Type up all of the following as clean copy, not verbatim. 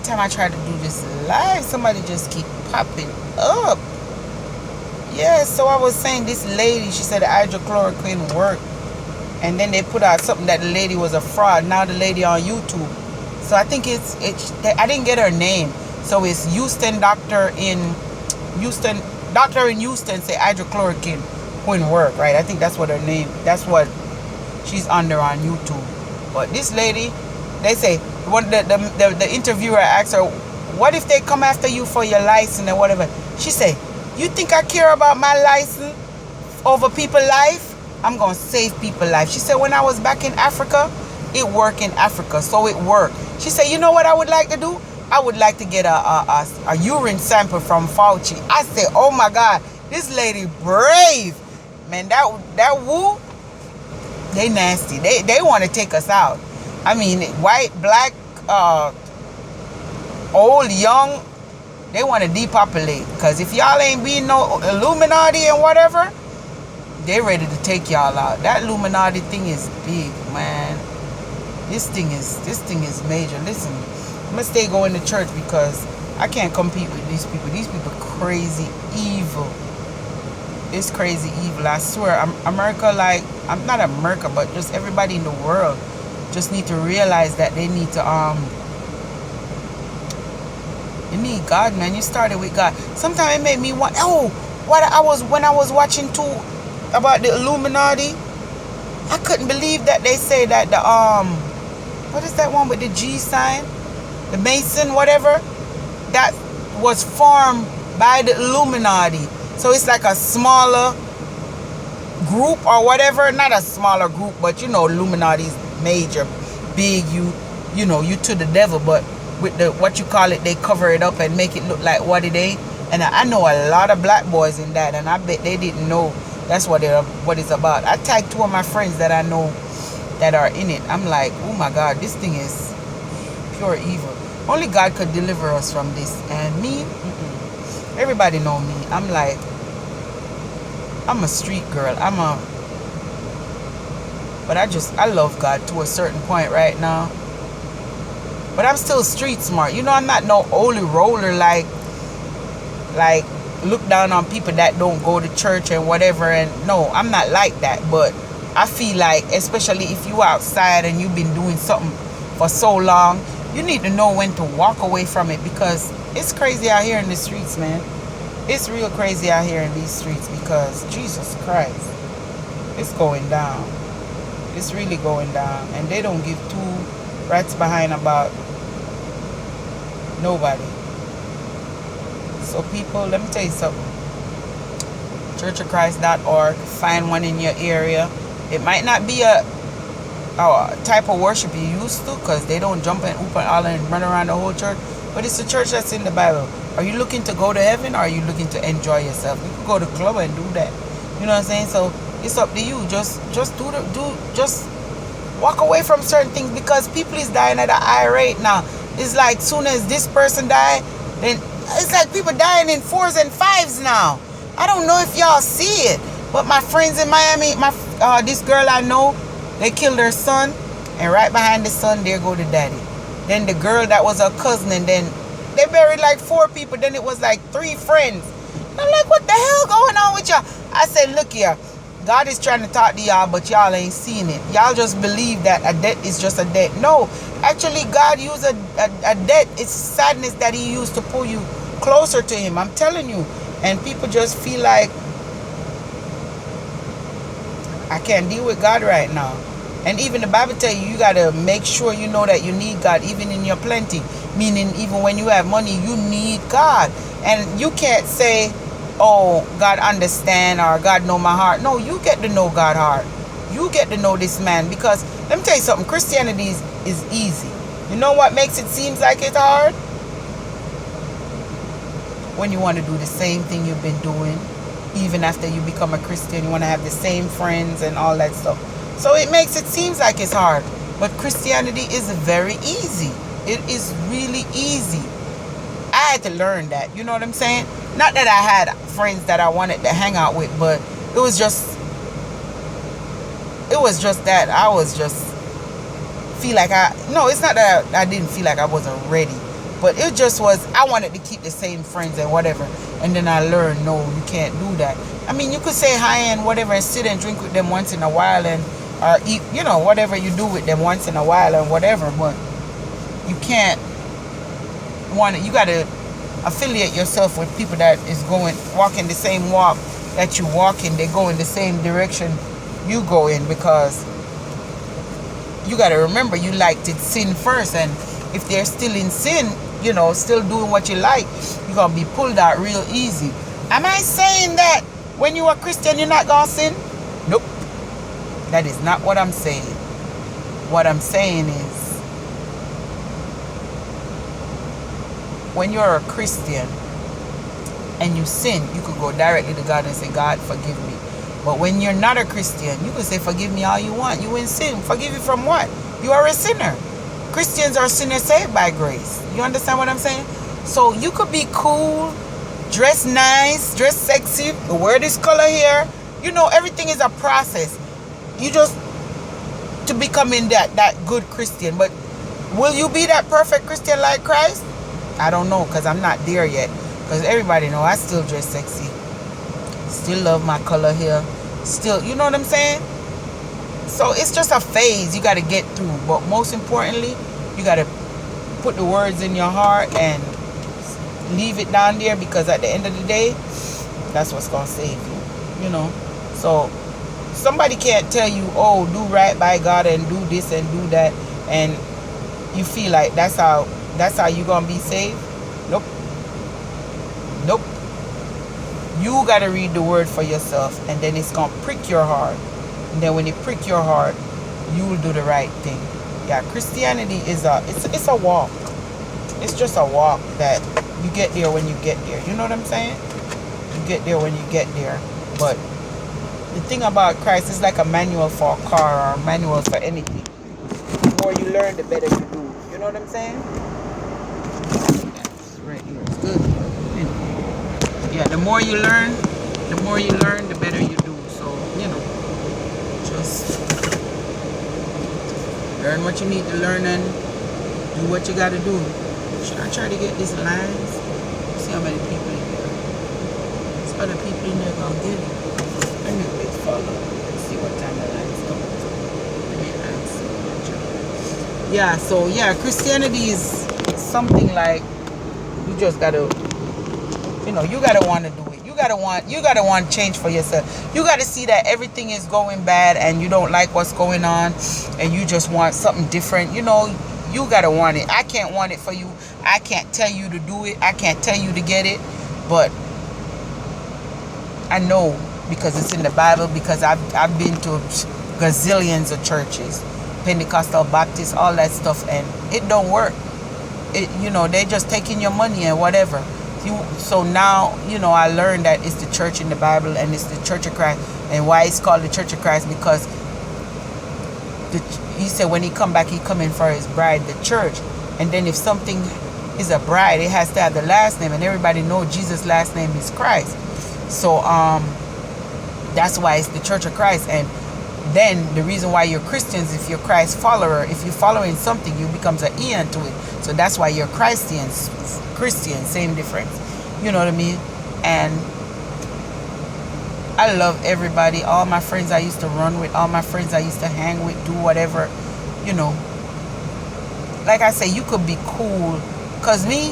time I try to do this live, somebody just keep popping up. Yeah, so I was saying this lady, she said the hydrochloroquine worked. And then they put out something that the lady was a fraud. Now the lady on YouTube. So I think it's I didn't get her name. So it's Houston doctor in Houston say hydrochloroquine wouldn't work, right? I think that's what her name. That's what she's under on YouTube. But this lady, they say the interviewer asked her, "What if they come after you for your license and whatever?" She said, "You think I care about my license over people's life? I'm going to save people's life." She said, "When I was back in Africa, it worked in Africa, so it worked." She said, "You know what I would like to do? I would like to get a urine sample from Fauci." I said, "Oh my God, this lady brave." Man, that woo, they nasty. They want to take us out. I mean, white, black, old, young, they want to depopulate. Because if y'all ain't being no Illuminati and whatever, they ready to take y'all out. That Illuminati thing is big, man. This thing is major. Listen, I'm gonna stay going to church because I can't compete with these people. These people crazy evil. It's crazy evil. I swear, America, like, I'm not America, but just everybody in the world just need to realize that they need to you need God, man. You started with God. Sometimes it made me want. When I was watching too about the Illuminati, I couldn't believe that they say that the what is that one with the G sign, the Mason, whatever, that was formed by the Illuminati. So it's like a smaller group or whatever. Not a smaller group, but you know, Illuminati's major, big. You know, you to the devil, but with the what you call it, they cover it up and make it look like what it ain't. And I know a lot of black boys in that, and I bet they didn't know that's what it's about. I tagged 2 of my friends that I know that are in it. I'm like, oh my God, this thing is pure evil. Only God could deliver us from this. And me, everybody know me. I'm like, I'm a street girl. But I love God to a certain point right now. But I'm still street smart. You know, I'm not no holy roller like look down on people that don't go to church and whatever. And no, I'm not like that. But I feel like, especially if you outside and you've been doing something for so long, you need to know when to walk away from it, because it's crazy out here in the streets, man. It's real crazy out here in these streets, because Jesus Christ, it's going down. It's really going down. And they don't give 2 rats behind about nobody. So people, let me tell you something. churchofchrist.org. Find one in your area. It might not be a type of worship you used to, because they don't jump and oop and all and run around the whole church. But it's a church that's in the Bible. Are you looking to go to heaven, or are you looking to enjoy yourself? You can go to the club and do that. You know what I'm saying? So it's up to you. Just walk away from certain things, because people is dying at a high rate now. It's like soon as this person die, then it's like people dying in 4s and 5s now. I don't know if y'all see it, but my friends in Miami, this girl I know, they killed her son, and right behind the son, there go the daddy. Then the girl that was her cousin, and then they buried like 4 people. Then it was like 3 friends. I'm like, what the hell going on with y'all? I said, look here, God is trying to talk to y'all, but y'all ain't seeing it. Y'all just believe that a debt is just a debt. No, actually, God used a debt. It's sadness that He used to pull you closer to Him. I'm telling you. And people just feel like, I can't deal with God right now. And even the Bible tell you, you got to make sure you know that you need God even in your plenty. Meaning, even when you have money, you need God. And you can't say, oh, God understand, or God know my heart. No, you get to know God's heart. You get to know this man. Because let me tell you something, Christianity is easy. You know what makes it seem like it's hard? When you want to do the same thing you've been doing, even after you become a Christian, you want to have the same friends and all that stuff. So it makes it seem like it's hard. But Christianity is very easy. It is really easy. I had to learn that. You know what I'm saying? Not that I had friends that I wanted to hang out with, but it was just that I was just feel like it's not that I didn't feel like I wasn't ready. But it just was, I wanted to keep the same friends and whatever. And then I learned, no, you can't do that. I mean, you could say hi and whatever and sit and drink with them once in a while and or eat, you know, whatever you do with them once in a while and whatever. But you can't you got to affiliate yourself with people that is walking the same walk that you walk in. They go in the same direction you go in, because you got to remember, you liked it sin first, and if they're still in sin, you know, still doing what you like, you're gonna be pulled out real easy. Am I saying that when you are Christian you're not gonna sin? Nope, that is not what I'm saying. What I'm saying is, when you're a Christian and you sin, you could go directly to God and say, God, forgive me. But when you're not a Christian, you can say, forgive me all you want. You in sin. Forgive you from what? You are a sinner. Christians are sinners saved by grace. You understand what I'm saying? So you could be cool, dress nice, dress sexy, wear this color here. You know, everything is a process. You just to becoming that good Christian. But will you be that perfect Christian like Christ? I don't know, because I'm not there yet. Because everybody know I still dress sexy. Still love my color here. Still, you know what I'm saying? So it's just a phase you got to get through. But most importantly, you got to put the words in your heart and leave it down there, because at the end of the day, that's what's going to save you. You know? So somebody can't tell you, oh, do right by God and do this and do that, and you feel like that's how you're going to be saved. Nope. Nope. You got to read the word for yourself, and then it's going to prick your heart. And then when it prick your heart, you will do the right thing. Yeah, Christianity is it's a walk. It's just a walk that you get there when you get there. You know what I'm saying? You get there when you get there. But the thing about Christ is like a manual for a car or a manual for anything. The more you learn, the better you do. You know what I'm saying? That's right here. It's good. Yeah, the more you learn, the better you do. So, you know, just learn what you need to learn and do what you got to do. Should I try to get these lines? See how many people in there. There's other people in there gonna get it. Let me wait follow. Let's see what time the lines come. Let me answer. Yeah, so yeah, Christianity is something like you just gotta, you know, you gotta want to do it. You gotta want change for yourself. You gotta see that everything is going bad and you don't like what's going on, and you just want something different. You know, you gotta want it. I can't want it for you. I can't tell you to do it. I can't tell you to get it, but I know because it's in the Bible. Because I've been to gazillions of churches, Pentecostal, Baptist, all that stuff, and it don't work. It, you know, they just taking your money and whatever. So now, you know, I learned that it's the church in the Bible and it's the Church of Christ. And why it's called the Church of Christ? Because he said when he come back, he coming for his bride, the church. And then if something is a bride, it has to have the last name, and everybody know Jesus' last name is Christ. So that's why it's the Church of Christ. And then the reason why you're Christians, if you're Christ follower, if you're following something, you becomes an E unto it. So that's why you're Christian, same difference. You know what I mean? And I love everybody. All my friends I used to run with, all my friends I used to hang with, do whatever, you know. Like I say, you could be cool. Because me,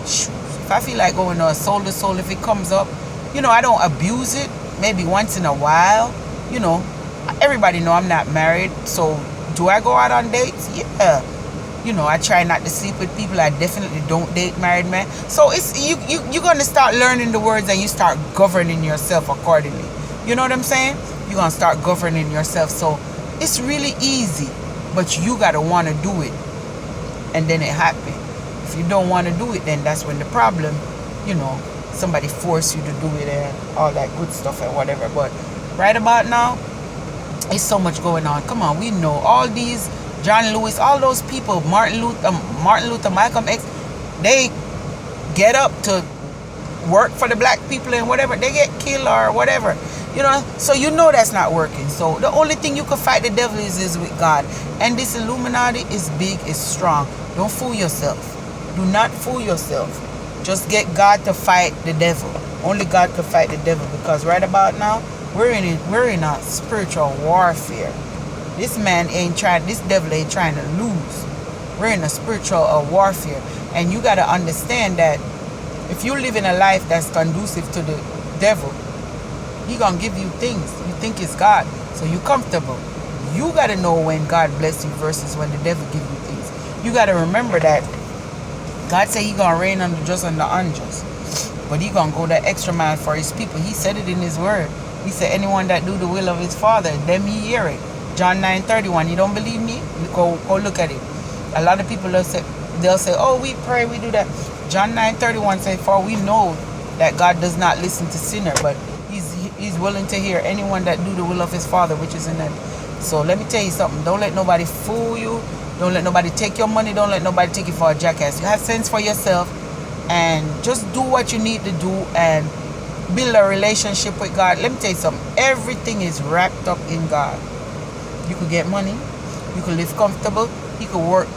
if I feel like going to a soul to soul, if it comes up, you know, I don't abuse it. Maybe once in a while, you know. Everybody know I'm not married. So do I go out on dates? Yeah. You know, I try not to sleep with people. I definitely don't date married men. So it's you're going to start learning the words, and you start governing yourself accordingly. You know what I'm saying? You're going to start governing yourself. So it's really easy, but you got to want to do it, and then it happens. If you don't want to do it, then that's when the problem, you know, somebody force you to do it and all that good stuff and whatever. But right about now, it's so much going on. Come on, we know all these John Lewis, all those people, Martin Luther, Malcolm X, they get up to work for the black people and whatever, they get killed or whatever, you know. So you know that's not working. So the only thing you can fight the devil is with God. And this Illuminati is big, is strong. Don't fool yourself. Do not fool yourself. Just get God to fight the devil. Only God can fight the devil, because right about now we're in a spiritual warfare. This devil ain't trying to lose. We're in a spiritual warfare, and you got to understand that if you live in a life that's conducive to the devil, he gonna give you things. You think it's God, so you comfortable. You got to know when God bless you versus when the devil give you things. You got to remember that God said he gonna reign on the just and the unjust, but he gonna go the extra mile for his people. He said it in his word. He said, anyone that do the will of his father, them he hear it. John 9:31. You don't believe me? Go look at it. A lot of people they'll say, oh, we pray, we do that. John 9:31 says, for we know that God does not listen to sinner, but he's willing to hear anyone that do the will of his father which is in heaven. So let me tell you something. Don't let nobody fool you. Don't let nobody take your money. Don't let nobody take you for a jackass. You have sense for yourself, and just do what you need to do and build a relationship with God. Let me tell you something. Everything is wrapped up in God. You could get money. You could live comfortable. You could work.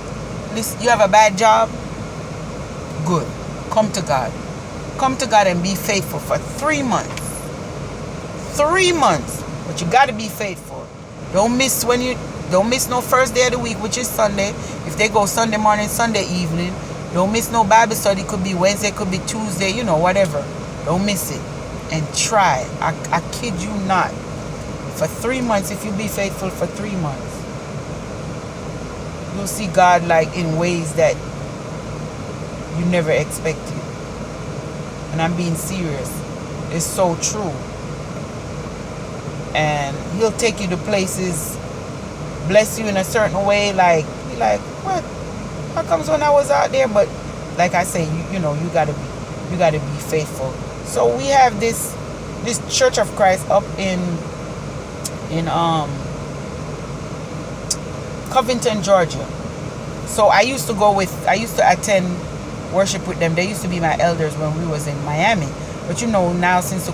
Listen, you have a bad job? Good. Come to God. Come to God and be faithful for 3 months. 3 months. But you got to be faithful. Don't miss no first day of the week, which is Sunday. If they go Sunday morning, Sunday evening, don't miss no Bible study. Could be Wednesday, could be Tuesday, whatever. Don't miss it. And try. I kid you not. For 3 months, if you be faithful for 3 months, you'll see God like in ways that you never expected. And I'm being serious. It's so true. And he'll take you to places, bless you in a certain way, like, be like, what? How comes when I was out there? But like I say, you gotta be faithful. So we have this Church of Christ up in Covington, Georgia. So I used to attend worship with them. They used to be my elders when we was in Miami. But now since the